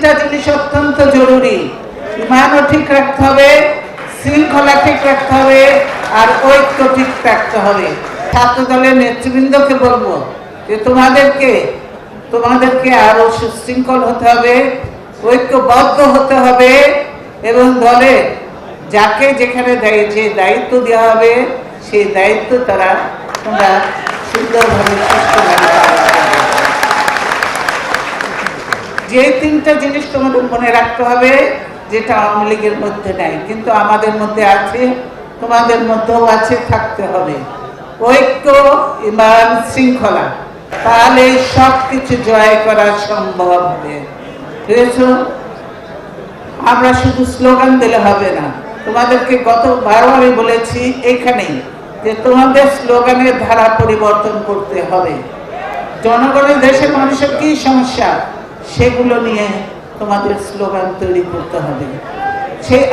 তিনটা জিনিস অত্যন্ত জরুরি। ইমানও ঠিক রাখতে হবে, শৃঙ্খলা ঠিক রাখতে হবে, আর ঐক্য ঠিক রাখতে হবে। ছাত্র দলের নেতৃবৃন্দকে বলবো যে তোমাদেরকে আরো সুশৃঙ্খল হতে হবে, ঐক্যবদ্ধ হতে হবে, এবং দলে যাকে যেখানে যে দায়িত্ব দেওয়া হবে সেই দায়িত্ব তোমরা সুন্দরভাবে যে তিনটা জিনিস তোমাদের মনে রাখতে হবে, যেটা আওয়ামী লীগের মধ্যে নাই কিন্তু আমাদের মধ্যে আছে, তোমাদের মধ্যেও আছে, থাকতে হবে। ঐক্য, ইমান, শৃঙ্খলা, তাহলে সবকিছু জয় করা সম্ভব হবে। বুঝেছো? আমরা শুধু স্লোগান দিলে হবে না। তোমাদেরকে গতবারও আমি বলেছি এখানেই যে তোমাদের স্লোগানের ধারা পরিবর্তন করতে হবে। জনগণের, দেশের মানুষের কি সমস্যা সেগুলো নিয়ে তোমাদের স্লোগান তৈরি করতে হবে। সেই